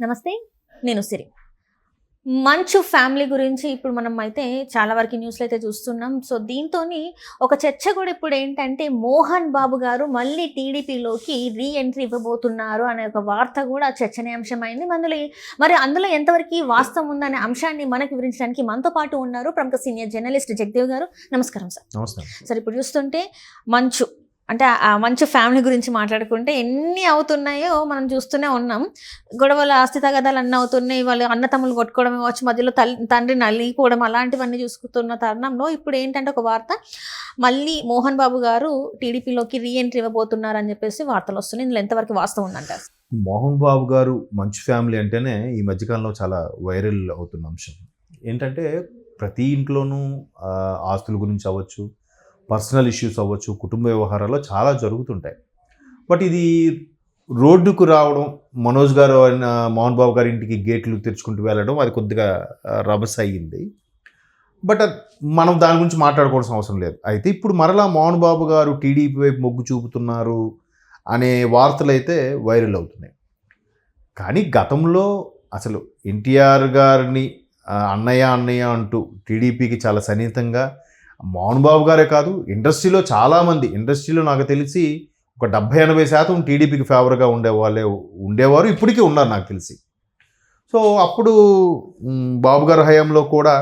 నమస్తే. నేను సిరి. మంచు ఫ్యామిలీ గురించి ఇప్పుడు మనం అయితే చాలా వరకు న్యూస్‌లో అయితే చూస్తున్నాం. సో, దీంతోని ఒక చర్చ కూడా ఇప్పుడేంటంటే, మోహన్ బాబు గారు మళ్ళీ టీడీపీలోకి రీ ఎంట్రీ ఇవ్వబోతున్నారు అనే ఒక వార్త కూడా చర్చనీయాంశమైంది. మరి అందులో ఎంతవరకు వాస్తవం ఉందనే అంశాన్ని మనకు వివరించడానికి మనతో పాటు ఉన్నారు ప్రముఖ సీనియర్ జర్నలిస్ట్ జగదేవ్ గారు. నమస్కారం సార్. నమస్కారం. సార్, ఇప్పుడు చూస్తుంటే మంచు ఫ్యామిలీ గురించి మాట్లాడుకుంటే ఎన్ని అవుతున్నాయో మనం చూస్తూనే ఉన్నాం. గొడవలు, ఆస్తి తగాదాలు అన్నీ అవుతున్నాయి. వాళ్ళు అన్నతమ్ములు కొట్టుకోవడం కావచ్చు, మధ్యలో తండ్రి నలిగిపోవడం, అలాంటివన్నీ చూసుకుతున్న తరుణంలో ఇప్పుడు ఏంటంటే ఒక వార్త, మళ్ళీ మోహన్ బాబు గారు టీడీపీలోకి రీ ఎంట్రీ ఇవ్వబోతున్నారు అని చెప్పేసి వార్తలు వస్తున్నాయి. ఇందులో ఎంతవరకు వాస్తవం ఉందంటారు? మోహన్ బాబు గారు మంచు ఫ్యామిలీ అంటేనే ఈ మధ్యకాలంలో చాలా వైరల్ అవుతున్న అంశం. ఏంటంటే ప్రతి ఇంట్లోనూ ఆస్తుల గురించి అవ్వచ్చు, పర్సనల్ ఇష్యూస్ అవ్వచ్చు, కుటుంబ వ్యవహారాల్లో చాలా జరుగుతుంటాయి. బట్ ఇది రోడ్డుకు రావడం, మనోజ్ గారు మోహన్ బాబు గారి ఇంటికి గేట్లు తెరుచుకుంటూ వెళ్ళడం, అది కొద్దిగా రభస అయ్యింది. బట్ మనం దాని గురించి మాట్లాడుకోవాల్సిన అవసరం లేదు. అయితే ఇప్పుడు మరలా మోహన్ బాబు గారు టీడీపీ వైపు మొగ్గు చూపుతున్నారు అనే వార్తలు అయితే వైరల్ అవుతున్నాయి. కానీ గతంలో అసలు ఎన్టీఆర్ గారిని అన్నయ్య అంటూ టీడీపీకి చాలా సన్నిహితంగా మోహన్ బాబు గారే కాదు, ఇండస్ట్రీలో చాలామంది, ఇండస్ట్రీలో నాకు తెలిసి ఒక 70-80% టీడీపీకి ఫేవర్గా ఉండేవారు, ఇప్పటికీ ఉన్నారు నాకు తెలిసి. సో అప్పుడు బాబు గారి హయాంలో కూడా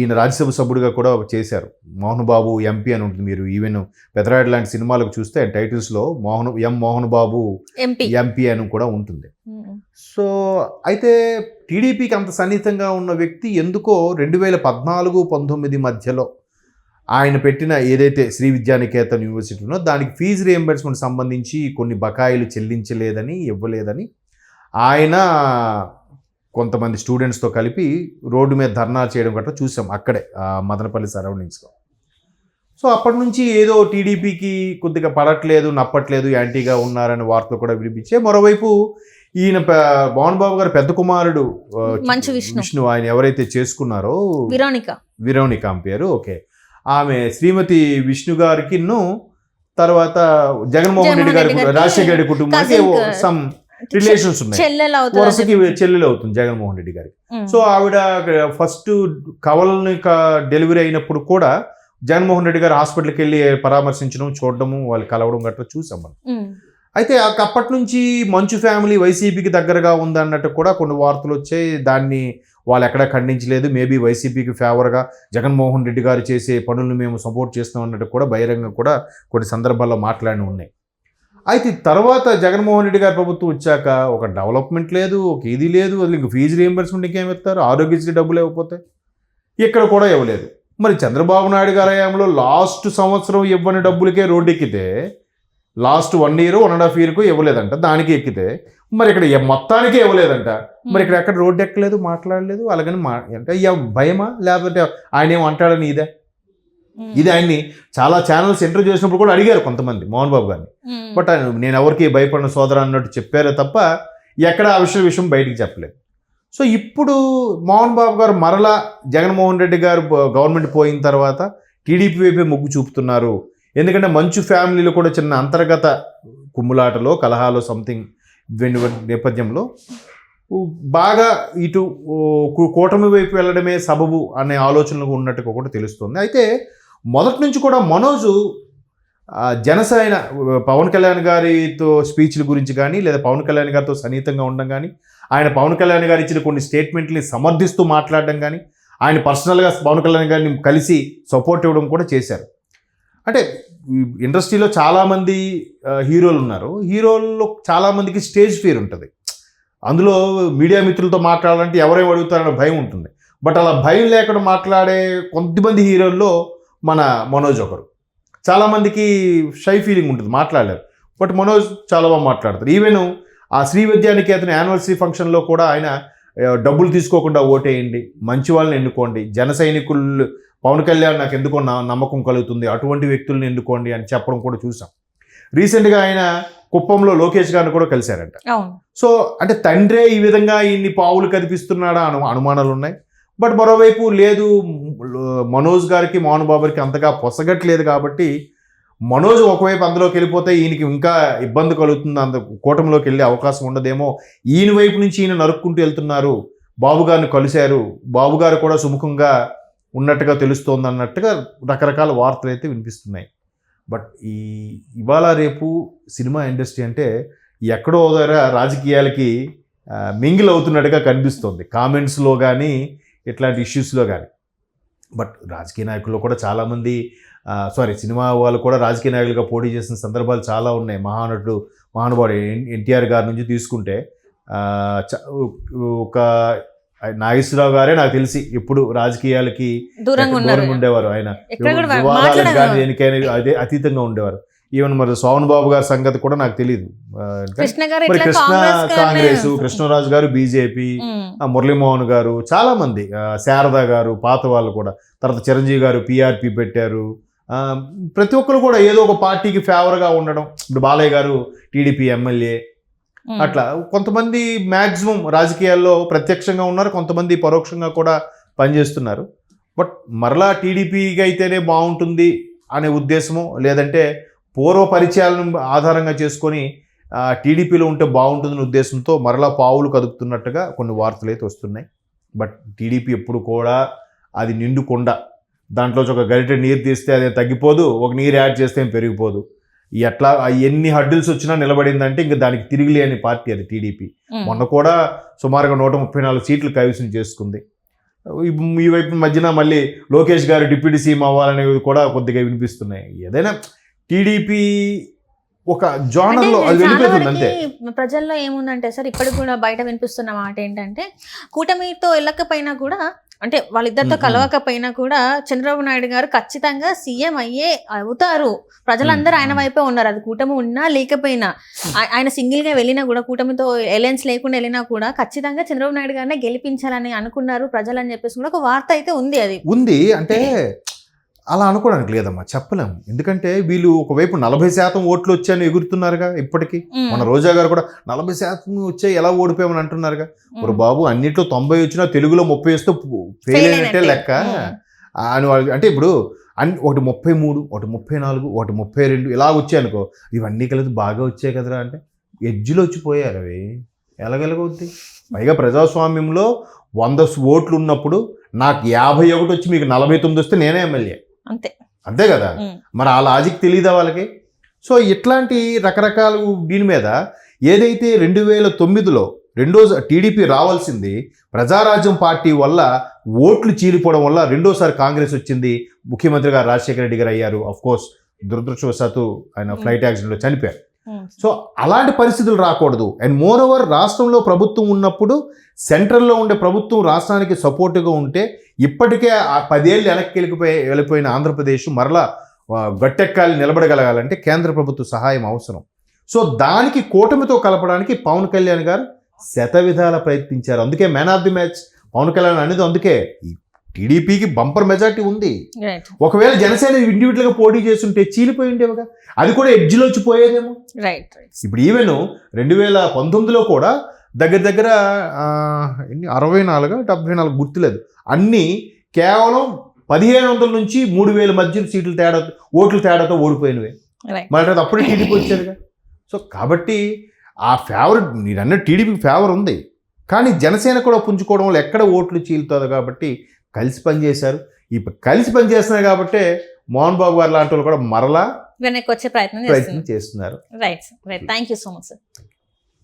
ఈయన రాజ్యసభ సభ్యుడిగా కూడా చేశారు. మోహన్ బాబు ఎంపీ అని ఉంటుంది. మీరు ఈవెన్ పెదరాయుడు లాంటి సినిమాలకు చూస్తే టైటిల్స్లో మోహన్ బాబు ఎంపీ అని కూడా ఉంటుంది. సో అయితే టీడీపీకి అంత సన్నిహితంగా ఉన్న వ్యక్తి ఎందుకో 2014-19 మధ్యలో ఆయన పెట్టిన ఏదైతే శ్రీ విద్యానికేతన్ యూనివర్సిటీ ఉన్నో దానికి ఫీజు రియంబర్స్మెంట్ సంబంధించి కొన్ని బకాయిలు ఇవ్వలేదని ఆయన కొంతమంది స్టూడెంట్స్తో కలిపి రోడ్డు మీద ధర్నా చేయడం గట్రా చూసాం అక్కడే మదనపల్లి సరౌండింగ్స్లో. సో అప్పటి నుంచి ఏదో టీడీపీకి కొద్దిగా పడట్లేదు, నప్పట్లేదు, యాంటీగా ఉన్నారనే వార్తలు కూడా వినిపించే. మరోవైపు ఈయన మోహన్ బాబు గారు పెద్ద కుమారుడు విష్ణు, ఆయన ఎవరైతే చేసుకున్నారో విరోనిక పేరు, ఓకే, ఆమె శ్రీమతి విష్ణు గారికి తర్వాత జగన్మోహన్ రెడ్డి గారి రాజశేఖర రెడ్డి కుటుంబానికి సమ్ రిలేషన్స్ ఉన్నాయి, వరుసకి చెల్లెలు అవుతుంది జగన్మోహన్ రెడ్డి గారికి. సో ఆవిడ ఫస్ట్ కవల్ని డెలివరీ అయినప్పుడు కూడా జగన్మోహన్ రెడ్డి గారు హాస్పిటల్కి వెళ్ళి పరామర్శించడం, చూడడము, వాళ్ళు కలవడం గట్రా చూసాం మనం. అయితే అప్పటి నుంచి మంచు ఫ్యామిలీ వైసీపీకి దగ్గరగా ఉందన్నట్టు కూడా కొన్ని వార్తలు వచ్చాయి. దాన్ని వాళ్ళు ఎక్కడా ఖండించలేదు. మేబీ వైసీపీకి ఫేవర్గా జగన్మోహన్ రెడ్డి గారు చేసే పనులను మేము సపోర్ట్ చేస్తాం అన్నట్టు కూడా బహిరంగ కూడా కొన్ని సందర్భాల్లో మాట్లాడి ఉన్నాయి. అయితే తర్వాత జగన్మోహన్ రెడ్డి గారి ప్రభుత్వం వచ్చాక ఒక డెవలప్మెంట్ లేదు, ఒక ఇది లేదు, అది ఇంక ఫీజు రియంబర్స్మెంట్ ఇంకేమిస్తారు, ఆరోగ్యశ్రీ డబ్బులు ఇవ్వకపోతే ఇక్కడ కూడా ఇవ్వలేదు. మరి చంద్రబాబు నాయుడు గారి హయాంలో లాస్ట్ సంవత్సరం ఇవ్వని డబ్బులకే రోడ్డు ఎక్కితే లాస్ట్ 1 year 1.5 year ఇవ్వలేదంట, దానికి ఎక్కితే మరి ఇక్కడ మొత్తానికే ఇవ్వలేదంట. మరి ఇక్కడ ఎక్కడ రోడ్డు ఎక్కలేదు, మాట్లాడలేదు. అలాగని అంటే భయమా, లేకపోతే ఆయన ఏమంటాడని ఇదే ఆయన్ని చాలా ఛానల్స్ ఇంటర్వ్యూ చేసినప్పుడు కూడా అడిగారు కొంతమంది మోహన్ బాబు గారిని. బట్ నేను ఎవరికి భయపడిన సోదరు అన్నట్టు చెప్పారే తప్ప ఎక్కడ ఆ విషయం బయటికి చెప్పలేదు. సో ఇప్పుడు మోహన్ బాబు గారు మరలా జగన్మోహన్ రెడ్డి గారు గవర్నమెంట్ పోయిన తర్వాత టీడీపీ వైపే మొగ్గు చూపుతున్నారు. ఎందుకంటే మంచు ఫ్యామిలీలో కూడా చిన్న అంతర్గత కుమ్ములాటలో, కలహాలో సంథింగ్ నేపథ్యంలో బాగా ఇటు కూటమి వైపు వెళ్ళడమే సబబు అనే ఆలోచనలు ఉన్నట్టుగా కూడా తెలుస్తుంది. అయితే మొదటి నుంచి కూడా మనోజు జనసేన పవన్ కళ్యాణ్ గారితో స్పీచ్ల గురించి కానీ, లేదా పవన్ కళ్యాణ్ గారితో సన్నిహితంగా ఉండడం కానీ, ఆయన పవన్ కళ్యాణ్ గారు ఇచ్చిన కొన్ని స్టేట్మెంట్ని సమర్థిస్తూ మాట్లాడడం కానీ, ఆయన పర్సనల్గా పవన్ కళ్యాణ్ గారిని కలిసి సపోర్ట్ ఇవ్వడం కూడా చేశారు. అంటే ఇండస్ట్రీలో చాలామంది హీరోలు ఉన్నారు. హీరోల్లో చాలామందికి స్టేజ్ ఫియర్ ఉంటుంది. అందులో మీడియా మిత్రులతో మాట్లాడాలంటే ఎవరేం అడుగుతారనే భయం ఉంటుంది. బట్ అలా భయం లేకుండా మాట్లాడే కొంతమంది హీరోల్లో మన మనోజ్ ఒకరు. చాలామందికి షై ఫీలింగ్ ఉంటుంది, మాట్లాడలేరు. బట్ మనోజ్ చాలా బాగా మాట్లాడతారు. ఈవెన్ ఆ శ్రీ విద్యానికేతన్ యానివర్సరీ ఫంక్షన్లో కూడా ఆయన డబ్బులు తీసుకోకుండా ఓటేయండి, మంచి వాళ్ళని ఎన్నుకోండి, జన సైనికులు పవన్ కళ్యాణ్ నాకు ఎందుకో నమ్మకం కలుగుతుంది, అటువంటి వ్యక్తులను ఎన్నుకోండి అని చెప్పడం కూడా చూసాం. రీసెంట్గా ఆయన కుప్పంలో లోకేష్ గారిని కూడా కలిశారంట. సో అంటే తండ్రే ఈ విధంగా ఇన్ని పావులు కనిపిస్తున్నాడా అనుమానాలు ఉన్నాయి. బట్ మరోవైపు లేదు, మనోజ్ గారికి మోహన్ బాబుకి అంతగా పొసగట్లేదు కాబట్టి మనోజ్ ఒకవైపు అందులోకి వెళ్ళిపోతే ఈయనకి ఇంకా ఇబ్బంది కలుగుతుంది, అంత కూటమిలోకి వెళ్ళే అవకాశం ఉండదేమో, ఈయన వైపు నుంచి ఈయన నరుక్కుంటూ వెళ్తున్నారు, బాబు గారిని కలిశారు, బాబు గారు కూడా సుముఖంగా ఉన్నట్టుగా తెలుస్తోంది అన్నట్టుగా రకరకాల వార్తలు అయితే వినిపిస్తున్నాయి. బట్ ఇవాళ రేపు సినిమా ఇండస్ట్రీ అంటే ఎక్కడో దగ్గర రాజకీయాలకి మింగిల్ అవుతున్నట్టుగా కనిపిస్తుంది, కామెంట్స్లో కానీ ఇట్లాంటి ఇష్యూస్లో కానీ. బట్ రాజకీయ నాయకుల్లో కూడా చాలామంది సినిమా వాళ్ళు కూడా రాజకీయ నాయకులుగా పోటీ చేసిన సందర్భాలు చాలా ఉన్నాయి. మహానుభావుడు ఎన్టీఆర్ గారి నుంచి తీసుకుంటే ఒక నాగేశ్వరరావు గారే నాకు తెలిసి ఎప్పుడు రాజకీయాలకి దూరంగా ఉండేవారు. ఆయన వివాదాలకు కానీ దేనికైనా అదే అతీతంగా ఉండేవారు. ఈవెన్ మరి సోమన్ బాబు గారి సంగతి కూడా నాకు తెలియదు. కృష్ణ కాంగ్రెస్, కృష్ణరాజు గారు బీజేపీ, మురళీమోహన్ గారు, చాలా మంది, శారద గారు, పాత వాళ్ళు కూడా, తర్వాత చిరంజీవి గారు పిఆర్పి పెట్టారు. ప్రతి ఒక్కరు కూడా ఏదో ఒక పార్టీకి ఫేవర్గా ఉండడం. ఇప్పుడు బాలయ్య గారు టీడీపీ ఎమ్మెల్యే, అట్లా కొంతమంది మ్యాక్సిమం రాజకీయాల్లో ప్రత్యక్షంగా ఉన్నారు, కొంతమంది పరోక్షంగా కూడా పనిచేస్తున్నారు. బట్ మరలా టీడీపీకి అయితేనే బాగుంటుంది అనే ఉద్దేశమో, లేదంటే పూర్వ పరిచయాలను ఆధారంగా చేసుకొని టీడీపీలో ఉంటే బాగుంటుందనే ఉద్దేశంతో మరలా పావులు కదుపుతున్నట్టుగా కొన్ని వార్తలు అయితే వస్తున్నాయి. బట్ టీడీపీ ఎప్పుడు కూడా అది నిండుకొండ, దాంట్లో ఒక గరిటె నీరు తీస్తే అదే తగ్గిపోదు, ఒక నీరు యాడ్ చేస్తే ఏం పెరిగిపోదు. ఎట్లా ఎన్ని హడ్డిల్స్ వచ్చినా నిలబడిందంటే ఇంకా దానికి తిరిగిలేని పార్టీ అది టీడీపీ. మొన్న కూడా సుమారుగా 134 సీట్లు కైవసం చేసుకుంది. ఈ వైపు మధ్యన మళ్ళీ లోకేష్ గారు డిప్యూటీ సీఎం అవ్వాలనేవి కూడా కొద్దిగా వినిపిస్తున్నాయి. ఏదైనా టీడీపీ ఒక జోనర్లో అది వెళ్ళిపోతుంది అంతే. ప్రజల్లో ఏముందంటే సార్, ఇప్పటికి కూడా బయట వినిపిస్తున్న మాట ఏంటంటే, కూటమితో వెళ్ళకపోయినా కూడా, అంటే వాళ్ళిద్దరితో కలవకపోయినా కూడా చంద్రబాబు నాయుడు గారు ఖచ్చితంగా సీఎం అవుతారు, ప్రజలందరూ ఆయన వైపే ఉన్నారు. అది కూటమి ఉన్నా లేకపోయినా, ఆయన సింగిల్గా వెళ్ళినా కూడా, కూటమితో అలయన్స్ లేకుండా వెళ్ళినా కూడా ఖచ్చితంగా చంద్రబాబు నాయుడు గారినే గెలిపించాలని అనుకున్నారు ప్రజలు అని చెప్పేసి కూడా ఒక వార్త అయితే ఉంది. అది ఉంది అంటే అలా అనుకోవడానికి లేదమ్మా, చెప్పలేము. ఎందుకంటే వీళ్ళు ఒకవైపు 40% ఓట్లు వచ్చాయని ఎగురుతున్నారుగా ఇప్పటికీ. మన రోజా గారు కూడా 40% వచ్చాయి ఎలా ఓడిపోయామని అంటున్నారుగా. మరి బాబు అన్నిట్లో 90 వచ్చినా తెలుగులో 30 వస్తే ఫెయిల్ అయినట్టే లెక్క అని వాళ్ళు. అంటే ఇప్పుడు ఒకటి 33, ఒకటి 34, ఒకటి 32 ఇలా వచ్చాయనుకో, ఇవన్నీ కలిసి బాగా వచ్చాయి కదరా అంటే ఎడ్జ్లో వచ్చిపోయారు. అవి ఎలాగెలగవుద్ది? పైగా ప్రజాస్వామ్యంలో 100 ఓట్లు ఉన్నప్పుడు నాకు 51 వచ్చి మీకు 49 వస్తే నేనే ఎమ్మెల్యే, అంతే కదా. మరి ఆ లాజిక్ తెలియదా వాళ్ళకి? సో ఇట్లాంటి రకరకాల దీని మీద ఏదైతే 2009లో టీడీపీ రావాల్సింది ప్రజారాజ్యం పార్టీ వల్ల ఓట్లు చీలిపోవడం వల్ల రెండోసారి కాంగ్రెస్ వచ్చింది. ముఖ్యమంత్రిగా రాజశేఖర రెడ్డి గారు అయ్యారు. అఫ్కోర్స్ దురదృష్టవశాత్తు ఆయన ఫ్లైట్ యాక్సిడెంట్లో చనిపోయారు. సో అలాంటి పరిస్థితులు రాకూడదు. అండ్ మోర్ ఓవర్ రాష్ట్రంలో ప్రభుత్వం ఉన్నప్పుడు సెంట్రల్లో ఉండే ప్రభుత్వం రాష్ట్రానికి సపోర్టుగా ఉంటే ఇప్పటికే 10 ఏళ్ళు వెనక్కి వెళ్ళిపోయిన ఆంధ్రప్రదేశ్ మరలా గట్టెక్కాలి, నిలబడగలగాలంటే కేంద్ర ప్రభుత్వ సహాయం అవసరం. సో దానికి కూటమితో కలపడానికి పవన్ కళ్యాణ్ గారు శతవిధాల ప్రయత్నించారు. అందుకే man of the match Pawan Kalyan అనేది. అందుకే టీడీపీకి బంపర్ మెజార్టీ ఉంది. ఒకవేళ జనసేన ఇండివిజువల్గా పోటీ చేస్తుంటే చీలిపోయి ఉండేవిగా, అది కూడా ఎడ్జ్లో వచ్చి పోయేదేమో. ఇప్పుడు ఈవెన్ 2019లో కూడా దగ్గర 64, 74 గుర్తులేదు, అన్నీ కేవలం 1500 నుంచి 3000 మధ్య సీట్లు తేడా, ఓట్ల తేడాతో ఓడిపోయినవే. మరి అప్పుడే టీడీపీ వచ్చారుగా. సో కాబట్టి ఆ ఫేవర్, మీరన్న టీడీపీకి ఫేవర్ ఉంది, కానీ జనసేన కూడా పుంజుకోవడం వల్ల ఎక్కడ ఓట్లు చీలుతుంది. కాబట్టి కలిసి పనిచేశారు. ఇప్పుడు కలిసి పనిచేస్తున్నారు కాబట్టి మోహన్ బాబు గారు లాంటి వాళ్ళు కూడా మరలా వెనక్కి వచ్చే ప్రయత్నం చేస్తున్నారు. Right, thank you so much sir.